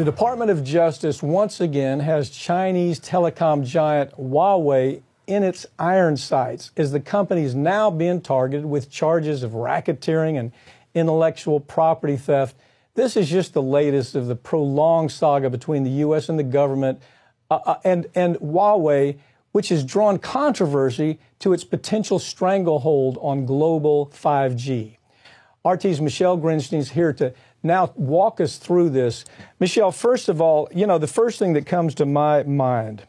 The Department of Justice once again has Chinese telecom giant Huawei in its iron sights as the company is now being targeted with charges of racketeering and intellectual property theft. This is just the latest of the prolonged saga between the U.S. and the government and Huawei, which has drawn controversy to its potential stranglehold on global 5G. RT's Michelle Grinstein is here to now walk us through this. Michelle, first of all, the first thing that comes to my mind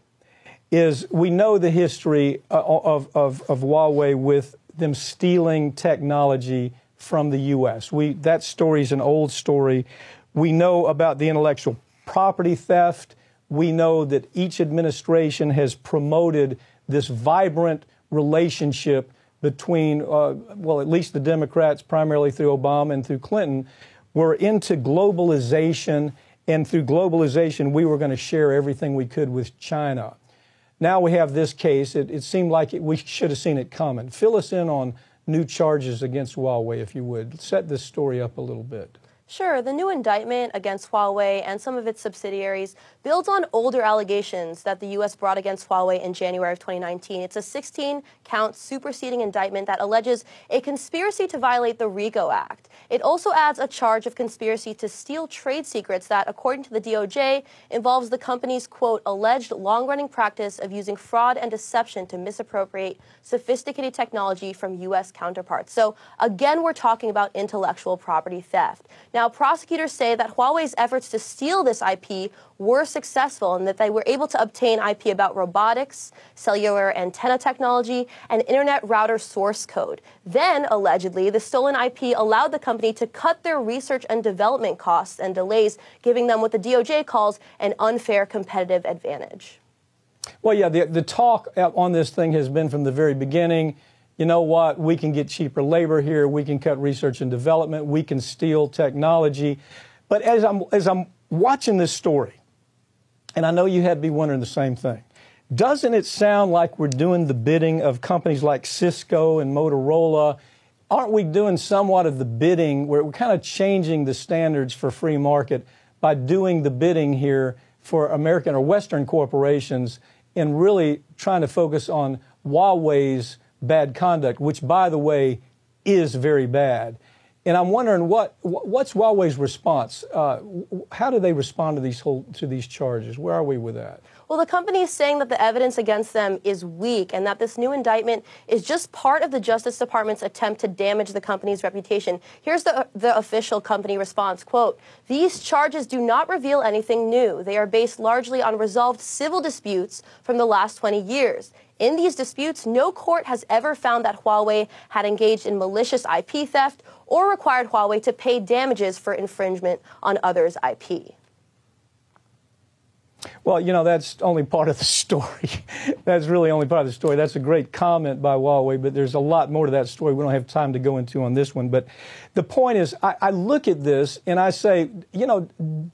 is we know the history of Huawei with them stealing technology from the U.S. That story is an old story. We know about the intellectual property theft. We know that each administration has promoted this vibrant relationship between, at least the Democrats, primarily through Obama and through Clinton, were into globalization, and through globalization, we were going to share everything we could with China. Now we have this case. It seemed like we should have seen it coming. Fill us in on new charges against Huawei, if you would. Set this story up a little bit. Sure. The new indictment against Huawei and some of its subsidiaries builds on older allegations that the U.S. brought against Huawei in January of 2019. It's a 16-count superseding indictment that alleges a conspiracy to violate the RICO Act. It also adds a charge of conspiracy to steal trade secrets that, according to the DOJ, involves the company's, quote, alleged long-running practice of using fraud and deception to misappropriate sophisticated technology from U.S. counterparts. So, again, we're talking about intellectual property theft. Now, prosecutors say that Huawei's efforts to steal this IP were successful and that they were able to obtain IP about robotics, cellular antenna technology, and internet router source code. Then, allegedly, the stolen IP allowed the company to cut their research and development costs and delays, giving them what the DOJ calls an unfair competitive advantage. Well, yeah, the talk on this thing has been from the very beginning. You know what? We can get cheaper labor here. We can cut research and development. We can steal technology. But as I'm watching this story, and I know you had to be wondering the same thing, doesn't it sound like we're doing the bidding of companies like Cisco and Motorola? Aren't we doing somewhat of the bidding where we're kind of changing the standards for free market by doing the bidding here for American or Western corporations and really trying to focus on Huawei's bad conduct, which, by the way, is very bad? And I'm wondering what's Huawei's response? How do they respond to these charges? Where are we with that? Well, the company is saying that the evidence against them is weak and that this new indictment is just part of the Justice Department's attempt to damage the company's reputation. Here's the official company response, quote, "These charges do not reveal anything new. They are based largely on resolved civil disputes from the last 20 years. In these disputes, no court has ever found that Huawei had engaged in malicious IP theft or required Huawei to pay damages for infringement on others' IP." Well, that's only part of the story. That's really only part of the story. That's a great comment by Huawei, but there's a lot more to that story we don't have time to go into on this one. But the point is, I look at this and I say,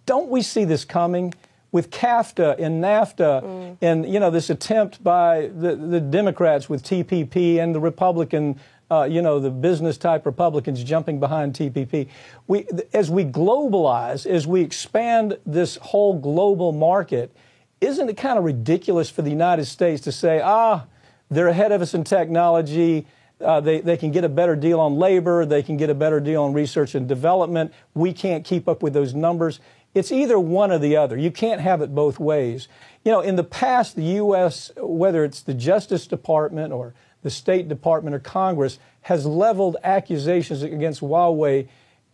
don't we see this coming? With CAFTA and NAFTA and, this attempt by the Democrats with TPP and the Republican, the business-type Republicans jumping behind TPP. As we globalize, as we expand this whole global market, isn't it kind of ridiculous for the United States to say, they're ahead of us in technology, they can get a better deal on labor, they can get a better deal on research and development, we can't keep up with those numbers? It's either one or the other. You can't have it both ways. In the past, the U.S., whether it's the Justice Department or the State Department or Congress, has leveled accusations against Huawei,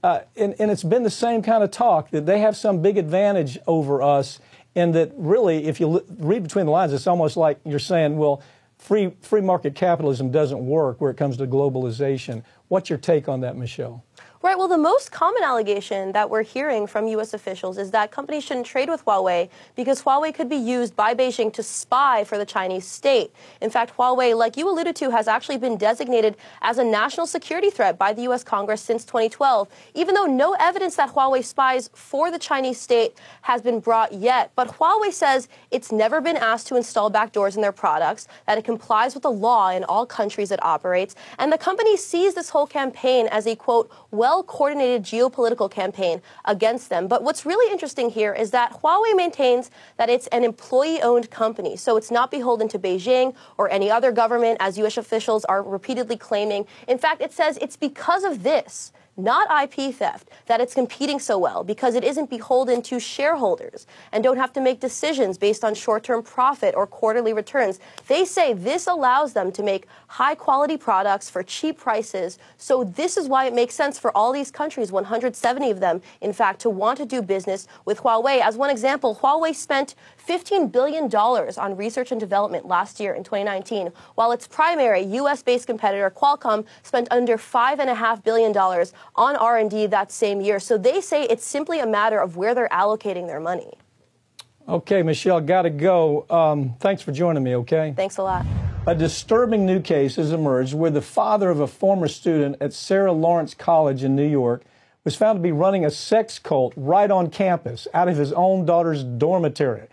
and it's been the same kind of talk, that they have some big advantage over us, and that really, if you read between the lines, it's almost like you're saying, well, free market capitalism doesn't work where it comes to globalization. What's your take on that, Michelle? Right. Well, the most common allegation that we're hearing from U.S. officials is that companies shouldn't trade with Huawei because Huawei could be used by Beijing to spy for the Chinese state. In fact, Huawei, like you alluded to, has actually been designated as a national security threat by the U.S. Congress since 2012, even though no evidence that Huawei spies for the Chinese state has been brought yet. But Huawei says it's never been asked to install backdoors in their products, that it complies with the law in all countries it operates, and the company sees this whole campaign as a, quote, well well-coordinated geopolitical campaign against them. But what's really interesting here is that Huawei maintains that it's an employee-owned company, so it's not beholden to Beijing or any other government, as U.S. officials are repeatedly claiming. In fact, it says it's because of this, not IP theft, that it's competing so well, because it isn't beholden to shareholders and don't have to make decisions based on short-term profit or quarterly returns. They say this allows them to make high-quality products for cheap prices. So this is why it makes sense for all these countries, 170 of them, in fact, to want to do business with Huawei. As one example, Huawei spent $15 billion on research and development last year in 2019, while its primary U.S.-based competitor, Qualcomm, spent under $5.5 billion on R&D that same year. So they say it's simply a matter of where they're allocating their money. Okay, Michelle, got to go. Thanks for joining me, okay? Thanks a lot. A disturbing new case has emerged where the father of a former student at Sarah Lawrence College in New York was found to be running a sex cult right on campus out of his own daughter's dormitory.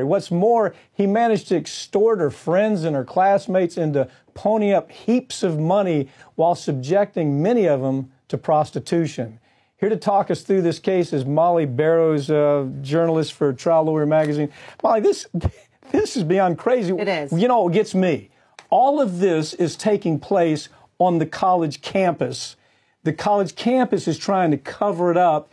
What's more, he managed to extort her friends and her classmates into pony up heaps of money while subjecting many of them to prostitution. Here to talk us through this case is Molly Barrows, journalist for Trial Lawyer Magazine. Molly, this is beyond crazy. It is. You know, it gets me. All of this is taking place on the college campus. The college campus is trying to cover it up,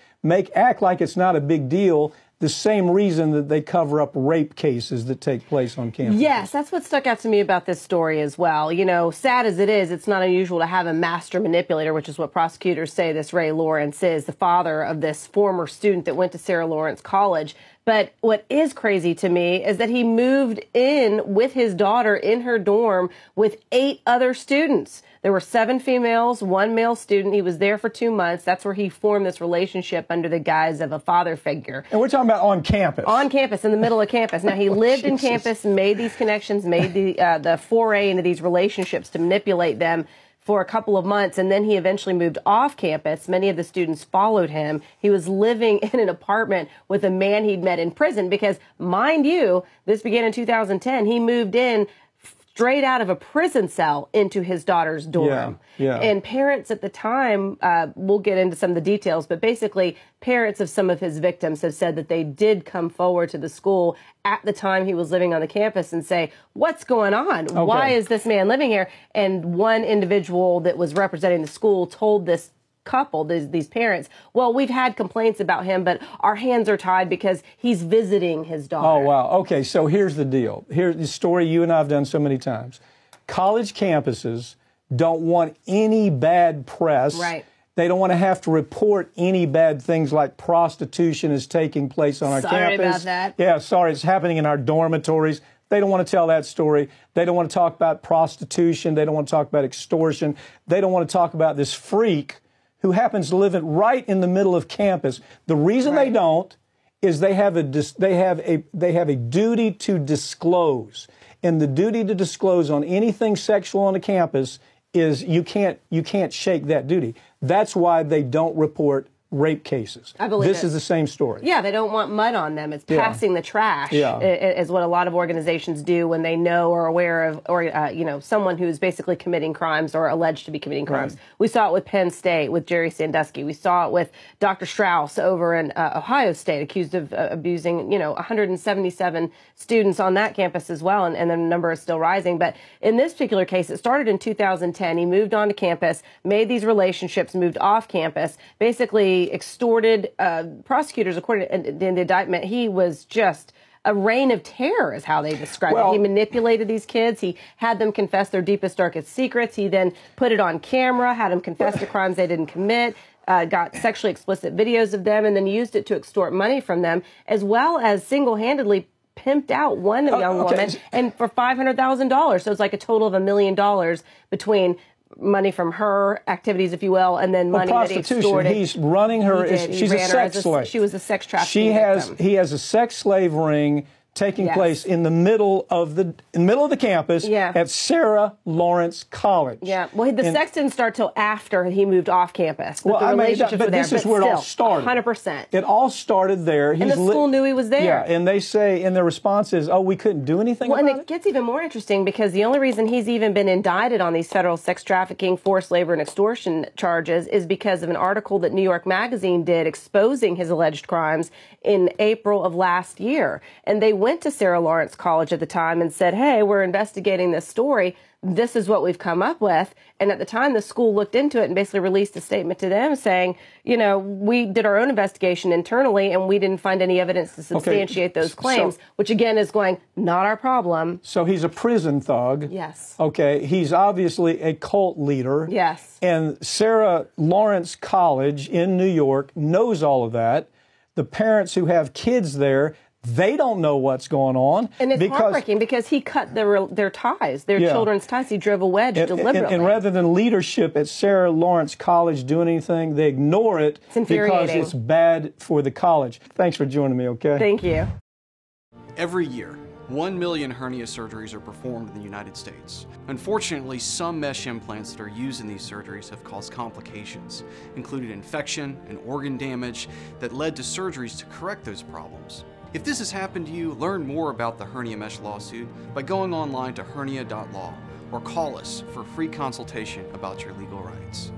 act like it's not a big deal, the same reason that they cover up rape cases that take place on campus. Yes, that's what stuck out to me about this story as well. You know, sad as it is, it's not unusual to have a master manipulator, which is what prosecutors say this Ray Lawrence is, the father of this former student that went to Sarah Lawrence College. But what is crazy to me is that he moved in with his daughter in her dorm with 8 other students. There were 7 females, 1 male student. He was there for 2 months. That's where he formed this relationship under the guise of a father figure. And we're talking about on campus. On campus, in the middle of campus. Now, he lived in campus, made these connections, made the foray into these relationships to manipulate them for a couple of months, and then he eventually moved off campus. Many of the students followed him. He was living in an apartment with a man he'd met in prison because, mind you, this began in 2010. He moved in straight out of a prison cell into his daughter's dorm. Yeah. And parents at the time, we'll get into some of the details, but basically parents of some of his victims have said that they did come forward to the school at the time he was living on the campus and say, what's going on? Okay. Why is this man living here? And one individual that was representing the school told this couple, these parents, well, we've had complaints about him, but our hands are tied because he's visiting his daughter. Oh, wow. Okay, so here's the deal. Here's the story you and I have done so many times. College campuses don't want any bad press. Right. They don't want to have to report any bad things like prostitution is taking place on our campus. Sorry about that. Yeah, sorry, it's happening in our dormitories. They don't want to tell that story. They don't want to talk about prostitution. They don't want to talk about extortion. They don't want to talk about this freak who happens to live right in the middle of campus. The reason they don't is they have a duty to disclose, and the duty to disclose on anything sexual on a campus is you can't shake that duty. That's why they don't report rape cases. I believe this is the same story. Yeah, they don't want mud on them. It's passing the trash, is what a lot of organizations do when they know or are aware of, or someone who's basically committing crimes or alleged to be committing crimes. Right. We saw it with Penn State with Jerry Sandusky. We saw it with Dr. Strauss over in Ohio State, accused of abusing 177 students on that campus as well, and the number is still rising. But in this particular case, it started in 2010. He moved onto campus, made these relationships, moved off campus, basically extorted prosecutors, according to the indictment. He was just a reign of terror is how they describe it. He manipulated these kids. He had them confess their deepest, darkest secrets. He then put it on camera, had them confess to crimes they didn't commit, got sexually explicit videos of them, and then used it to extort money from them, as well as single-handedly pimped out one young woman and for $500,000. So it's like a total of $1 million between money from her activities, if you will, and then money that he extorted. He's running her. She's a sex slave. She was a sex trafficking victim. He has a sex slave ring taking place in the middle of the campus at Sarah Lawrence College. Yeah. Well, the sex didn't start till after he moved off campus. But but this is where it all started. 100%. It all started there. And the school knew he was there. Yeah, and they say, and their response is, oh, we couldn't do anything about it? Well, and it gets even more interesting because the only reason he's even been indicted on these federal sex trafficking, forced labor, and extortion charges is because of an article that New York Magazine did exposing his alleged crimes in April of last year. And they went to Sarah Lawrence College at the time and said, hey, we're investigating this story. This is what we've come up with. And at the time, the school looked into it and basically released a statement to them saying, you know, we did our own investigation internally and we didn't find any evidence to substantiate those claims, which again is going, not our problem. So he's a prison thug. Yes. Okay. He's obviously a cult leader. Yes. And Sarah Lawrence College in New York knows all of that. The parents who have kids there, they don't know what's going on. And it's heartbreaking because he cut their ties, their children's ties. He drove a wedge deliberately. And rather than leadership at Sarah Lawrence College doing anything, they ignore it because it's bad for the college. Thanks for joining me, okay? Thank you. Every year, 1 million hernia surgeries are performed in the United States. Unfortunately, some mesh implants that are used in these surgeries have caused complications, including infection and organ damage that led to surgeries to correct those problems. If this has happened to you, learn more about the hernia mesh lawsuit by going online to hernia.law or call us for a free consultation about your legal rights.